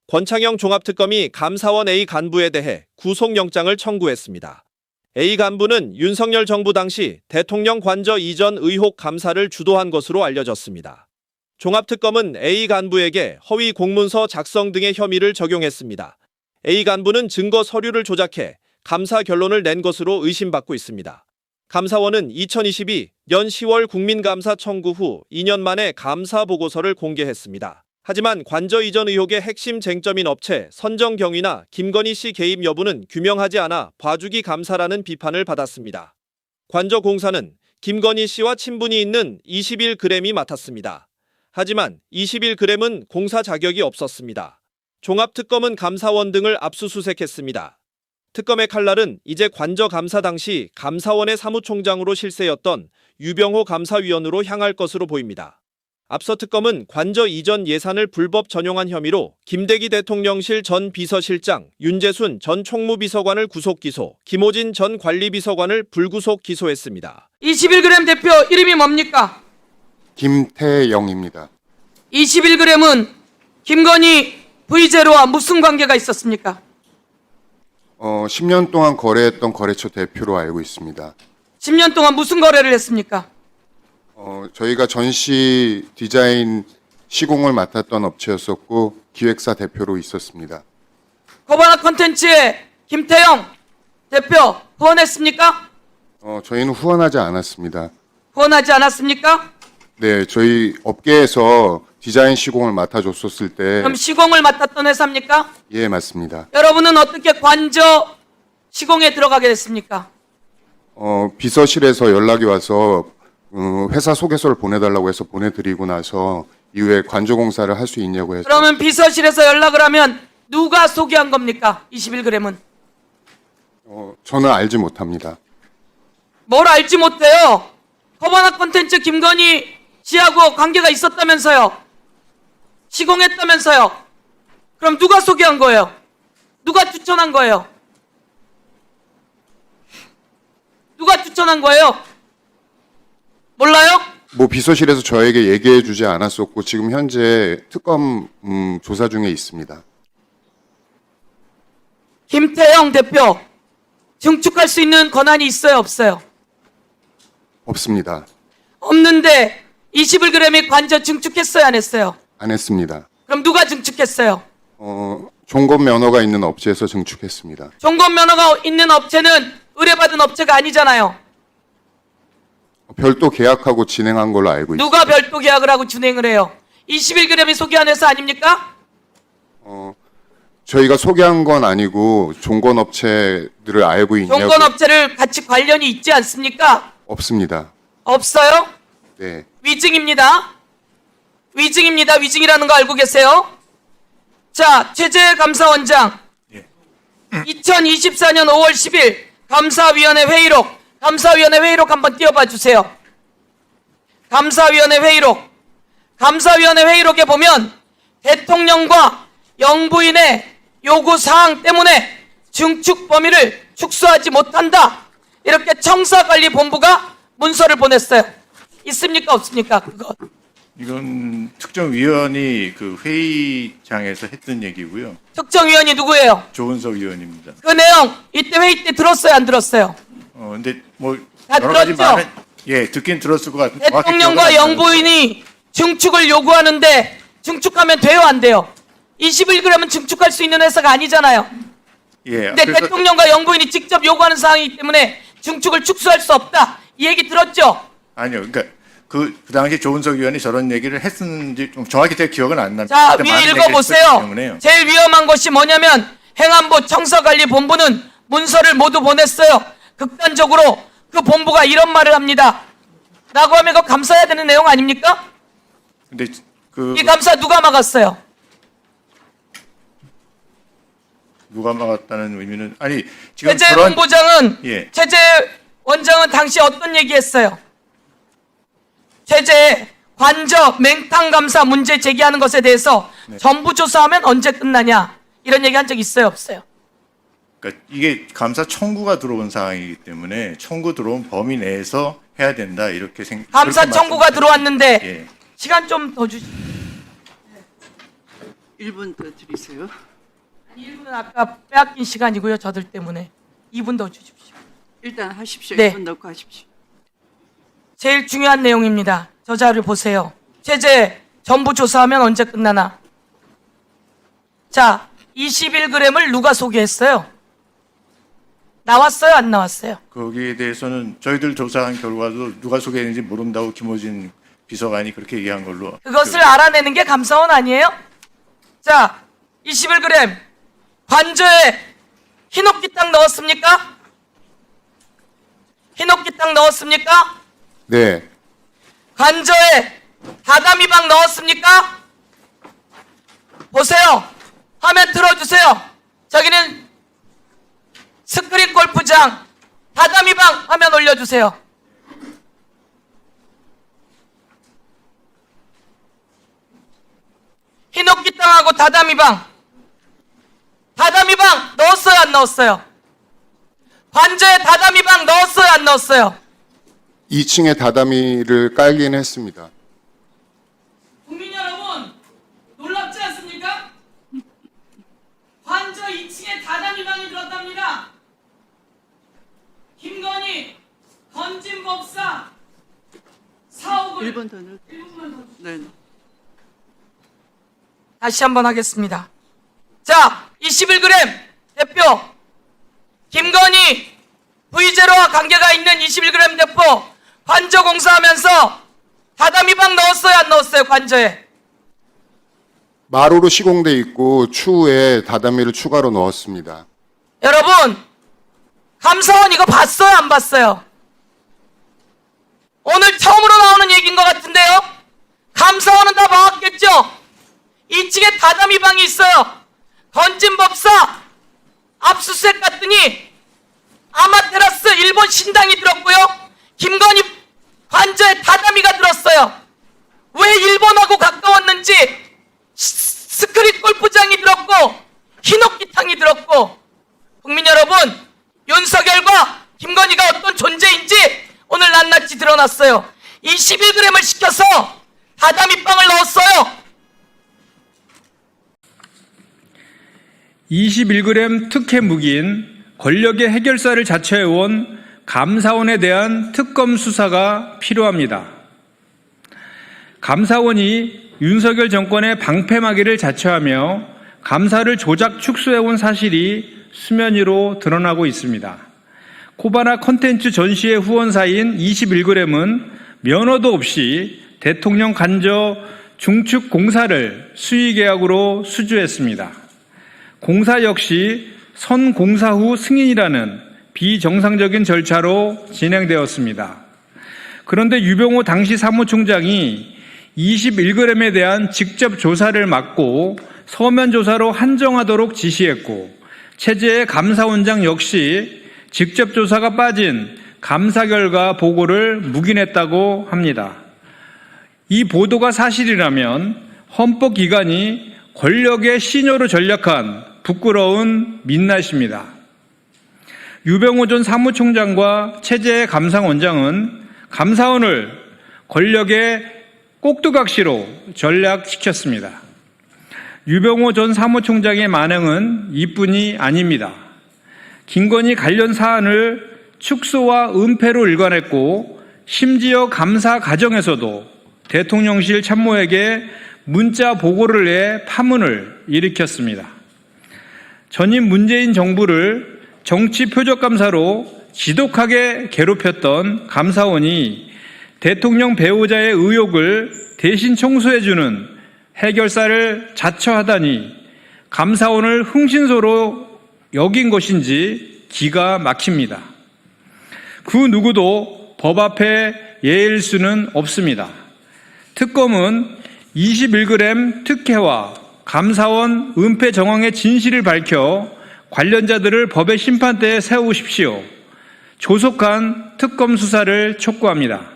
권창영 종합특검이 감사원 A 간부에 대해 구속영장을 청구했습니다. A 간부는 윤석열 정부 당시 대통령 관저 이전 의혹 감사를 주도한 것으로 알려졌습니다. 종합특검은 A 간부에게 허위 공문서 작성 등의 혐의를 적용했습니다. A 간부는 증거 서류를 조작해 감사 결론을 낸 것으로 의심받고 있습니다. 감사원은 2022년 10월 국민감사 청구 후 2년 만에 감사 보고서를 공개했습니다. 하지만 관저 이전 의혹의 핵심 쟁점인 업체 선정 경위나 김건희 씨 개입 여부는 규명하지 않아 봐주기 감사라는 비판을 받았습니다. 관저 공사는 김건희 씨와 친분이 있는 21g이 맡았습니다. 하지만 21g은 공사 자격이 없었습니다. 종합특검은 감사원 등을 압수수색했습니다. 특검의 칼날은 이제 관저 감사 당시 감사원의 사무총장으로 실세였던 유병호 감사위원으로 향할 것으로 보입니다. 앞서 특검은 관저 이전 예산을 불법 전용한 혐의로 김대기 대통령실 전 비서실장, 윤재순 전 총무비서관을 구속 기소, 김호진 전 관리비서관을 불구속 기소했습니다. 21g 대표 이름이 뭡니까? 김태영입니다. 21g은 김건희 V제로와 무슨 관계가 있었습니까? 10년 동안 거래했던 거래처 대표로 알고 있습니다. 10년 동안 무슨 거래를 했습니까? 저희가 전시 디자인 시공을 맡았던 업체였었고 기획사 대표로 있었습니다. 코바나 컨텐츠의 김태영 대표 후원했습니까? 저희는 후원하지 않았습니다. 후원하지 않았습니까? 네, 저희 업계에서 디자인 시공을 맡아줬었을 때 그럼 시공을 맡았던 회사입니까? 예, 맞습니다. 여러분은 어떻게 관저 시공에 들어가게 됐습니까? 비서실에서 연락이 와서 회사 소개서를 보내달라고 해서 보내드리고 나서 이후에 관저공사를 할 수 있냐고 해서 그러면 비서실에서 연락을 하면 누가 소개한 겁니까? 21g은. 저는 알지 못합니다. 뭘 알지 못해요? 코바나 콘텐츠 김건희 씨하고 관계가 있었다면서요? 시공했다면서요? 그럼 누가 소개한 거예요? 누가 추천한 거예요? 누가 추천한 거예요? 몰라요? 뭐 비서실에서 저에게 얘기해주지 않았었고 지금 현재 특검 조사 중에 있습니다. 김태영 대표 증축할 수 있는 권한이 있어요, 없어요? 없습니다. 없는데 21g이 관저 증축했어요, 안 했어요? 안 했습니다. 그럼 누가 증축했어요? 종건 면허가 있는 업체에서 증축했습니다. 종건 면허가 있는 업체는 의뢰받은 업체가 아니잖아요. 별도 계약하고 진행한 걸로 알고 있습니다. 누가 별도 계약을 하고 진행을 해요? 21g이 소개한 회사 아닙니까? 저희가 소개한 건 아니고 종건 업체들을 알고 있냐고. 종건 업체를 같이 관련이 있지 않습니까? 없습니다. 없어요? 네. 위증입니다. 위증입니다. 위증이라는 거 알고 계세요? 자, 최재 감사원장. 2024년 5월 10일 감사위원회 회의록. 감사위원회 회의록 한번 띄워봐 주세요. 감사위원회 회의록. 감사위원회 회의록에 보면 대통령과 영부인의 요구 사항 때문에 증축 범위를 축소하지 못한다. 이렇게 청사관리본부가 문서를 보냈어요. 있습니까? 없습니까? 그거. 이건 특정위원이 그 회의장에서 했던 얘기고요. 특정위원이 누구예요? 조은석 위원입니다. 그 내용 이때 회의 때 들었어요? 안 들었어요? 근데 뭐 다 여러 가지 들었죠? 말은 듣긴 들었을 것 같은데 정확히 대통령과 기억은 안 영부인이 증축을 요구하는데 증축하면 돼요? 안 돼요? 21g은 증축할 수 있는 회사가 아니잖아요. 나요. 예. 근데 그래서 대통령과 영부인이 직접 요구하는 사항이기 때문에 증축을 축소할 수 없다. 이 얘기 들었죠? 아니요. 그러니까 그 당시 조은석 위원이 저런 얘기를 했었는지 좀 정확히 제 기억은 안 납니다. 자, 그때 위에 많은 얘기를 읽어보세요. 했었기 때문에요. 제일 위험한 것이 뭐냐면 행안부 청사관리본부는 문서를 모두 보냈어요. 극단적으로 그 본부가 이런 말을 합니다. 라고 하면 그거 감사해야 되는 내용 아닙니까? 근데 그 이 감사 누가 막았어요? 누가 막았다는 의미는 아니 지금 최재 그런 본부장은 예. 최재 원장은 당시 어떤 얘기했어요? 최재 관저 맹탕 감사 문제 제기하는 것에 대해서 전부 조사하면 언제 끝나냐 이런 얘기 한 적 있어요, 없어요? 그러니까 이게 감사 청구가 들어온 상황이기 때문에 청구 들어온 범위 내에서 해야 된다 이렇게 감사 그렇게 청구가 말씀드렸습니다. 들어왔는데 예. 시간 좀 더 주시. 1분 더 드리세요. 1분은 아까 빼앗긴 시간이고요. 저들 때문에 2분 더 주십시오. 일단 하십시오. 네. 1분 넣고 하십시오. 제일 중요한 내용입니다. 저 자료를 보세요. 체제 전부 조사하면 언제 끝나나? 자, 21g을 누가 소개했어요? 나왔어요? 안 나왔어요? 거기에 대해서는 저희들 조사한 결과도 누가 소개했는지 모른다고 김호진 비서관이 그렇게 얘기한 걸로. 그것을 알아내는 게 감사원 아니에요? 자, 21g 관저에 흰옥기탕 넣었습니까? 흰옥기탕 넣었습니까? 네, 관저에 다다미방 넣었습니까? 보세요. 화면 틀어주세요. 저기는 스크린 골프장 다다미방 화면 올려주세요. 흰옥기탕하고 다다미방 넣었어요? 안 넣었어요? 관저에 다다미방 넣었어요? 안 넣었어요? 2층에 다다미를 깔긴 했습니다. 국민 여러분, 놀랍지 않습니까? 관저 2층에 다다미방이 들었답니다. 김건희 건진법사 사옥을 1분 더 넣. 1분만 더 네. 다시 한번 하겠습니다. 자, 21g 대표 김건희 V제로와 관계가 있는 21g 대표 관저 공사하면서 다다미방 넣었어요? 안 넣었어요? 관저에? 마루로 시공돼 있고 추후에 다다미를 추가로 넣었습니다. 여러분, 감사원 이거 봤어요? 안 봤어요? 오늘 처음으로 나오는 얘기인 것 같은데요? 감사원은 다 봐왔겠죠? 2층에 다다미방이 있어요. 건진법사 압수수색 갔더니 아마테라스 일본 신당이 들었고요. 김건희 관저에 다다미가 들었어요. 왜 일본하고 가까웠는지 스크린 골프장이 들었고 흰옥기탕이 들었고, 국민 여러분, 윤석열과 김건희가 어떤 존재인지 오늘 낱낱이 드러났어요. 21g을 시켜서 다다미빵을 넣었어요. 21g 특혜 묵인 권력의 해결사를 자처해온 감사원에 대한 특검 수사가 필요합니다. 감사원이 윤석열 정권의 방패막이를 자처하며 감사를 조작 축소해온 사실이 수면 위로 드러나고 있습니다. 코바나 콘텐츠 전시회 후원사인 21g은 면허도 없이 대통령 관저 중축 공사를 수의계약으로 수주했습니다. 공사 역시 선공사 후 승인이라는 비정상적인 절차로 진행되었습니다. 그런데 유병호 당시 사무총장이 21g에 대한 직접 조사를 막고 서면 조사로 한정하도록 지시했고, 체제의 감사원장 역시 직접 조사가 빠진 감사 결과 보고를 묵인했다고 합니다. 이 보도가 사실이라면 헌법기관이 권력의 신여로 전락한 부끄러운 민낯입니다. 유병호 전 사무총장과 체제의 감사원장은 감사원을 권력의 꼭두각시로 전락시켰습니다. 유병호 전 사무총장의 만행은 이뿐이 아닙니다. 김건희 관련 사안을 축소와 은폐로 일관했고, 심지어 감사 과정에서도 대통령실 참모에게 문자 보고를 내 파문을 일으켰습니다. 전임 문재인 정부를 정치 표적 감사로 지독하게 괴롭혔던 감사원이 대통령 배우자의 의혹을 대신 청소해주는 해결사를 자처하다니 감사원을 흥신소로 여긴 것인지 기가 막힙니다. 그 누구도 법 앞에 예일 수는 없습니다. 특검은 21g 특혜와 감사원 은폐 정황의 진실을 밝혀 관련자들을 법의 심판대에 세우십시오. 조속한 특검 수사를 촉구합니다.